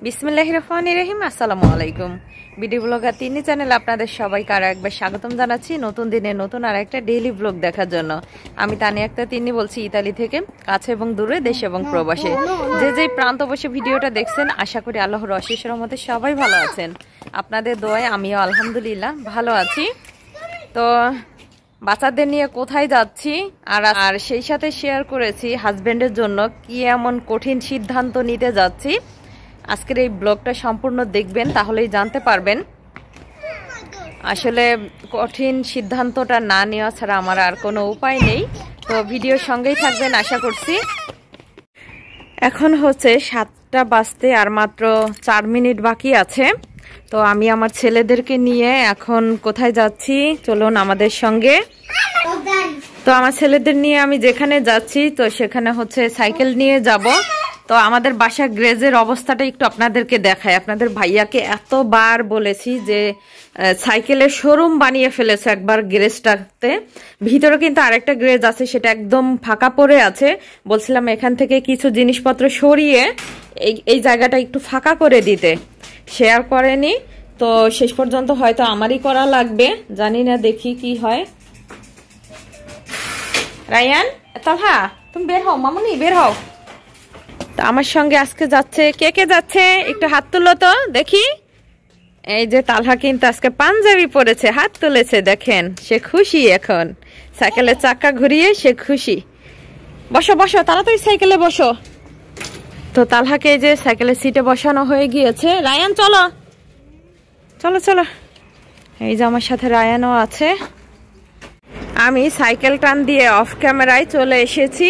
বিসমিল্লাহির রহমানির রহিম। আসসালামু আলাইকুম। বিডি ব্লগার তিনি চ্যানেলে আপনাদের সবাইকে আরো একবার স্বাগতম জানাচ্ছি নতুন দিনে নতুন আর একটা ডেইলি ব্লগ দেখার জন্য। আমি তানিয়া আক্তার তিনি বলছি ইতালি থেকে, কাছে এবং দূরে, দেশে এবং প্রবাসে যে যে প্রান্ত বসে ভিডিওটা দেখছেন, আশা করি আল্লাহর অশেষ রহমতে সবাই ভালো আছেন। আপনাদের দোয়ায় আমিও আলহামদুলিল্লাহ ভালো আছি। তো বাচ্চাদের নিয়ে কোথায় যাচ্ছি আর সেই সাথে শেয়ার করেছি হাজবেন্ডের জন্য কি এমন কঠিন সিদ্ধান্ত নিতে যাচ্ছি। আজকের এই ব্লগটা সম্পূর্ণ দেখবেন, তাহলেই জানতে পারবেন আসলে কঠিন সিদ্ধান্তটা না নেওয়া ছাড়া আমার আর কোনো উপায় নেই। তো ভিডিওর সঙ্গেই থাকবেন আশা করছি। এখন হচ্ছে 7টা বাজতে আর মাত্র 4 মিনিট বাকি আছে। তো আমি আমার ছেলেদেরকে নিয়ে এখন কোথায় যাচ্ছি চলুন আমাদের সঙ্গে। তো আমার ছেলেদের নিয়ে আমি যেখানে যাচ্ছি তো সেখানে হচ্ছে সাইকেল নিয়ে যাব। তো আমাদের বাসা গ্যারেজের অবস্থাটা একটু আপনাদেরকে দেখায়। আপনাদের ভাইয়াকে এতবার বলেছি যে সাইকেলের শোরুম বানিয়ে ফেলেছে একবার গ্যারেজটাতে। ভিতরে কিন্তু আরেকটা গ্যারেজ আছে, সেটা একদম ফাঁকা পড়ে আছে। বলছিলাম এখান থেকে কিছু জিনিসপত্র সরিয়ে এই জায়গাটা একটু ফাঁকা করে দিতে, শেয়ার করেনি। তো শেষ পর্যন্ত হয়তো আমারই করা লাগবে, জানি না, দেখি কি হয়। রায়ান, তালহা তুমি বের হও, মামুনি বের হও। আমার সঙ্গে আজকে যাচ্ছে কে কে যাচ্ছে একটু হাত তুলো তো দেখি। এই যে তালহা কিন্তু আজকে পাঞ্জাবি পরেছে, হাত তুলেছে, দেখেন সে খুশি। এখন সাইকেলের চাকা ঘুরিয়ে সে খুশি। বসো বসো তাড়াতাড়ি সাইকেলে বসো। তো তালহাকে এই যে সাইকেলের সিটে বসানো হয়ে গিয়েছে। রায়ান চলো চলো চলো। এই যে আমার সাথে রায়ানও আছে। আমি সাইকেল টান দিয়ে অফ ক্যামেরায় চলে এসেছি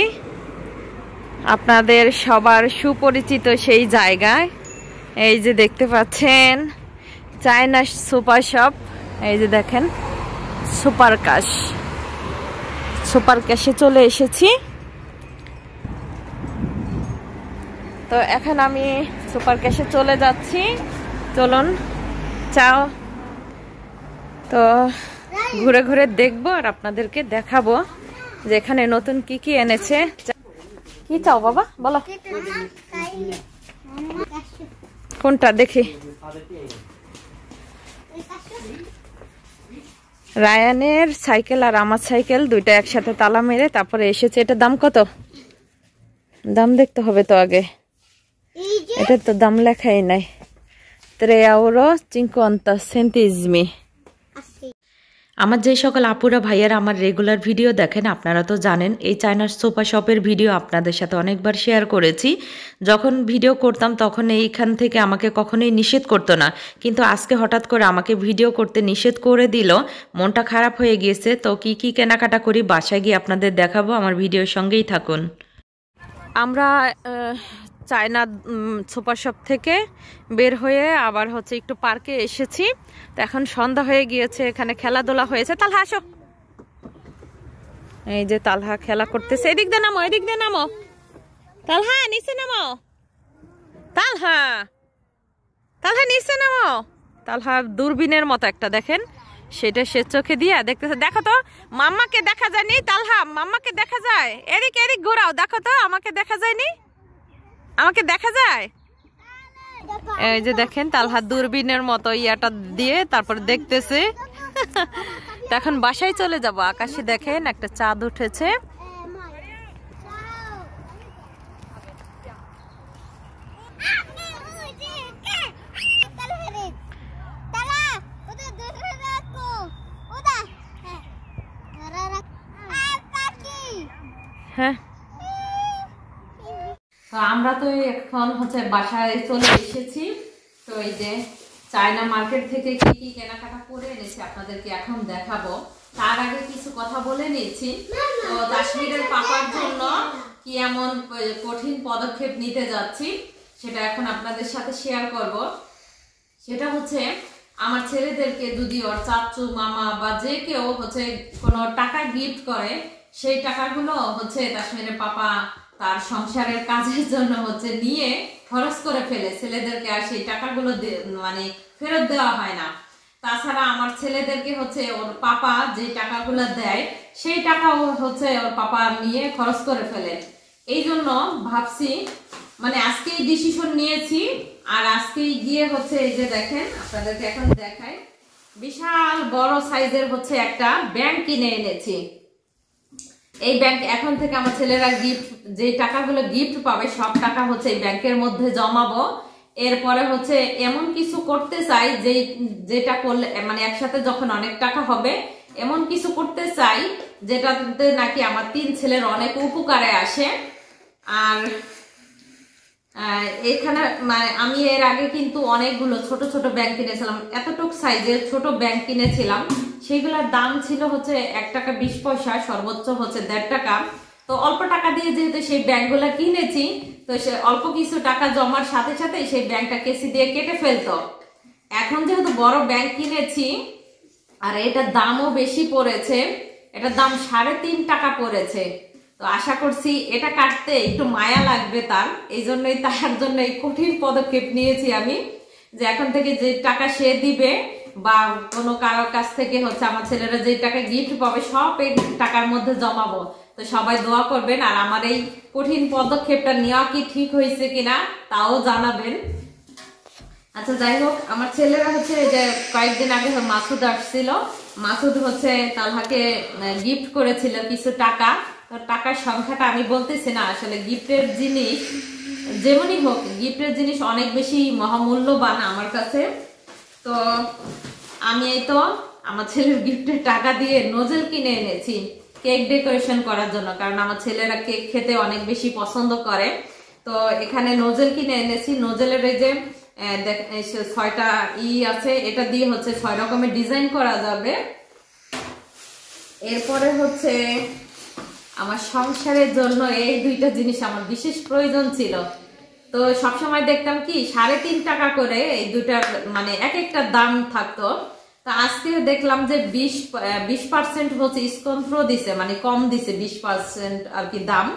আপনাদের সবার সুপরিচিত সেই জায়গায়। এই যে দেখতে পাচ্ছেন চায়না সুপার শপ। এই যে দেখেন সুপার ক্যাশে চলে এসেছি। তো এখন আমি সুপার ক্যাশে চলে যাচ্ছি, চলুন চাও। তো ঘুরে ঘুরে দেখবো আর আপনাদেরকে দেখাবো যে এখানে নতুন কি কি এনেছে। কি চাও বাবা বলো, কোনটা দেখি। রায়ানের সাইকেল আর আমার সাইকেল দুইটা একসাথে তালা মেরে তারপরে এসেছে। এটা দাম কত? দাম দেখতে হবে তো আগে, এটা তো দাম লেখাই নাই। 3,50 € আমার যে সকল আপুরা ভাইয়ারা আমার রেগুলার ভিডিও দেখেন আপনারা তো জানেন এই চায়নার সোফা শপের ভিডিও আপনাদের সাথে অনেকবার শেয়ার করেছি। যখন ভিডিও করতাম তখন এইখান থেকে আমাকে কখনোই নিষেধ করতো না, কিন্তু আজকে হঠাৎ করে আমাকে ভিডিও করতে নিষেধ করে দিল। মনটা খারাপ হয়ে গিয়েছে। তো কি কি কেনাকাটা করি বাসায় গিয়ে আপনাদের দেখাবো, আমার ভিডিওর সঙ্গেই থাকুন। আমরা চায়না সুপার শপ থেকে বের হয়ে আবার হচ্ছে একটু পার্কে এসেছি। তো এখন সন্ধ্যা হয়ে গিয়েছে, এখানে খেলাধুলা হয়েছে। তালহা আসো। এই যে তালহা খেলা করতেছে। এদিক দিয়ে নামো, এদিক দিয়ে নামো। তালহা নিচে নামো। তালহা তালহা নিচে নামো। তালহা দূরবীনের মতো একটা দেখেন, সেটা সে চোখে দিয়ে দেখতেছে। দেখো তো মাম্মাকে দেখা যায়নি। তালহা মাম্মাকে দেখা যায়। এদিক এদিক ঘোরাও, দেখো তো আমাকে দেখা যায়নি, আমাকে দেখা যায়। এই যে দেখেন তালহা দূরবীনের মতো ইয়াটা দিয়ে তারপর দেখতেছে। এখন বাসায় চলে যাব। আকাশে দেখেন একটা চাঁদ উঠেছে। হ্যাঁ, তো আমরা তো এখন হচ্ছে বাসায় চলে এসেছি। তো এই যে চায়না মার্কেট থেকে কি কি কেনাকাটা করে এনেছি আপনাদেরকে এখন দেখাবো। তার আগে কিছু কথা বলে নিয়েছি। তো কাশ্মীরের পাপার জন্য কি এমন কঠিন পদক্ষেপ নিতে যাচ্ছি সেটা এখন আপনাদের সাথে শেয়ার করব। সেটা হচ্ছে আমার ছেলেদেরকে যদি ওর চাচু মামা বা যে কেউ হচ্ছে কোনো টাকা গিফট করে, সেই টাকাগুলো হচ্ছে কাশ্মীরের পাপা তার সংসারের কাজের জন্য হচ্ছে নিয়ে খরচ করে ফেলে। ছেলেদেরকে আর সেই টাকাগুলো মানে ফেরত দেওয়া হয় না। তাছাড়া আমার ছেলেদেরকে হচ্ছে ওর পাপা যে টাকাগুলো দেয় সেই টাকাও হচ্ছে ওর পাপা নিয়ে খরচ করে ফেলে। এই জন্য ভাবছি মানে আজকেই ডিসিশন নিয়েছি আর আজকে গিয়ে হচ্ছে এই যে দেখেন আপনাদেরকে এখন দেখাই, বিশাল বড় সাইজের হচ্ছে একটা ব্যাংক কিনে এনেছি। এই ব্যাংক এখন থেকে আমার ছেলেরা গিফট, যে টাকাগুলো গিফট পাবে সব টাকা হচ্ছে এই ব্যাংকের মধ্যে জমাবো। এরপরে হচ্ছে এমন কিছু করতে চাই যেটা করলে মানে একসাথে যখন অনেক টাকা হবে এমন কিছু করতে চাই যেটাতে নাকি আমার 3 ছেলের অনেক উপকারে আসে। আর এখানে মানে আমি এর আগে কিন্তু অনেকগুলো ছোট ছোট ব্যাংক কিনেছিলাম, এতটুক সাইজের ছোট ব্যাংক কিনেছিলাম, সেগুলোর দাম ছিল হচ্ছে 1 টাকা 20 পয়সা, সর্বোচ্চ হচ্ছে 1.5 টাকা। তো অল্প টাকা দিয়ে যেহেতু সেই ব্যাংকগুলো কিনেছি, তো সে অল্প কিছু টাকা জমার সাথে সাথে সেই ব্যাংকটা কেসি দিয়ে কেটে ফেলতো। এখন যেহেতু বড় ব্যাংক কিনেছি আর এটার দামও বেশি পড়েছে, এটার দাম 3.5 টাকা পড়েছে, তো আশা করছি এটা কাটতে একটু মায়া লাগবে তার, এই জন্যই তার জন্য এই কঠিন পদক্ষেপ নিয়েছি আমি, যে এখন থেকে যে টাকা সে দিবে বা কোনো কারোর কাছ থেকে হচ্ছে আমার ছেলেরা যে টাকা গিফট পাবে সব এই টাকার মধ্যে জমাবো। তো সবাই দোয়া করবেন, আর আমার এই কঠিন পদক্ষেপটা নেওয়া কি ঠিক হয়েছে কিনা তাও জানাবেন। আচ্ছা যাই হোক, আমার ছেলেরা হচ্ছে যে কয়েকদিন আগে মাসুদ আসছিল, মাসুদ হচ্ছে তালহাকে গিফট করেছিল কিছু টাকা। তো টাকার সংখ্যাটা আমি বলতেছি না, আসলে গিফটের জিনিস যেমনই হোক গিফটের জিনিস অনেক বেশি মহামূল্যবান আমার কাছে। তো আমি এই তো আমার ছেলের গিফটের টাকা দিয়ে নোজেল কিনে এনেছি কেক ডেকোরেশন করার জন্য, কারণ আমার ছেলেরা কেক খেতে অনেক বেশি পছন্দ করে। তো এখানে নোজেল কিনে এনেছি, নোজেলের এই যে 6টা আছে, এটা দিয়ে হচ্ছে 6 রকমের ডিজাইন করা যাবে। এরপরে হচ্ছে আমার সংসারের জন্য এই 2টা জিনিস আমার বিশেষ প্রয়োজন ছিল। তো সবসময় দেখতাম কি 3.5 টাকা করে এই 2টার মানে এক একটা দাম থাকতো। তো আজকে দেখলাম যে 20% হচ্ছে স্কন্ত্র দিছে, মানে কম দিছে 20% আর কি দাম।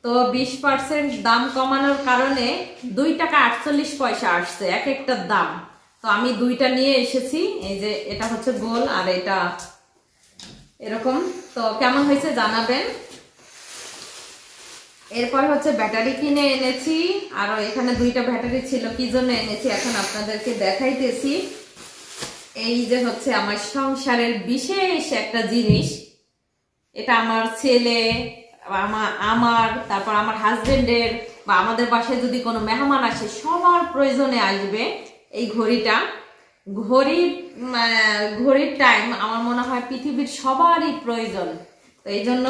তো 20% দাম কমানোর কারণে 2 টাকা 48 পয়সা আসছে এক একটা দাম। তো আমি 2টা নিয়ে এসেছি, এই যে এটা হচ্ছে গোল আর এটা এরকম। তো কেমন হয়েছে জানাবেন। এরপর হচ্ছে ব্যাটারি কিনে এনেছি, আরো এখানে 2টা ব্যাটারি ছিল, কি জন্য এনেছি এখন আপনাদেরকে দেখাইতেছি। এই যে হচ্ছে আমার সংসারের বিশেষ একটা জিনিস, এটা আমার ছেলে আমার তারপর আমার হাজবেন্ডের বা আমাদের বাসায় যদি কোনো মেহমান আসে সবার প্রয়োজনে আসবে এই ঘড়িটা। ঘড়ির টাইম আমার মনে হয় পৃথিবীর সবারই প্রয়োজন। তো এই জন্য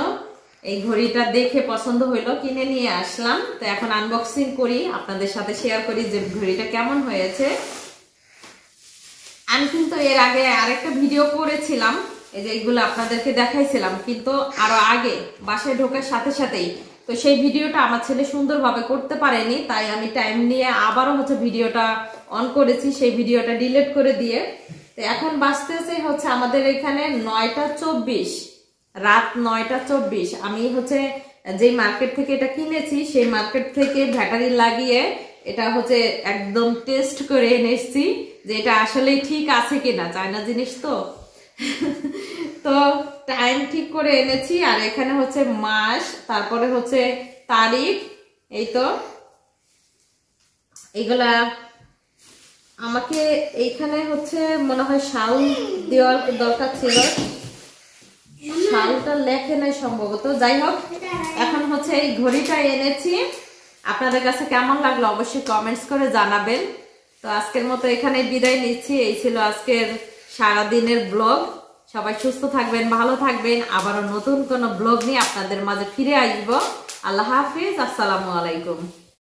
এই ঘড়িটা দেখে পছন্দ হইলো, কিনে নিয়ে আসলাম। তো এখন আনবক্সিং করি, আপনাদের সাথে শেয়ার করি যে ঘড়িটা কেমন হয়েছে। আমি কিন্তু এর আগে আরেকটা ভিডিও করেছিলাম, এই যে এইগুলো আপনাদেরকে দেখাইছিলাম, কিন্তু আরো আগে বাসায় ঢোকার সাথে সাথেই। তো সেই ভিডিওটা আমার ছেলে সুন্দরভাবে করতে পারেনি, তাই আমি টাইম নিয়ে আবারও হচ্ছে ভিডিওটা অন করেছি, সেই ভিডিওটা ডিলিট করে দিয়ে। তো এখন বাজতেছে হচ্ছে আমাদের এখানে 9টা 24, রাত 9টা 24। আমি হচ্ছে যে মার্কেট থেকে এটা কিনেছি সেই মার্কেট থেকে ব্যাটারি লাগিয়ে এটা হচ্ছে একদম টেস্ট করে এনেছি যে এটা আসলেই ঠিক আছে কিনা, চায়না জিনিস তো। তো টাইম ঠিক করে এনেছি, আর এখানে হচ্ছে মাস, তারপরে হচ্ছে তারিখ, এই তো এগুলা আমাকে এইখানে হচ্ছে মনে হয় সাল দেওয়ার দরকার ছিল, সালটা লেখে নাই সম্ভবত। যাই হোক, এখন হচ্ছে এই ঘড়িটা এনেছি, আপনাদের কাছে কেমন লাগলো অবশ্যই কমেন্টস করে জানাবেন। তো আজকের মতো এখানে বিদায় নিচ্ছি, এই ছিল আজকের সারাদিনের ব্লগ। সবাই সুস্থ থাকবেন, ভালো থাকবেন, আবারও নতুন কোনো ব্লগ নিয়ে আপনাদের মাঝে ফিরে আসবো। আল্লাহ হাফিজ, আসসালামু আলাইকুম।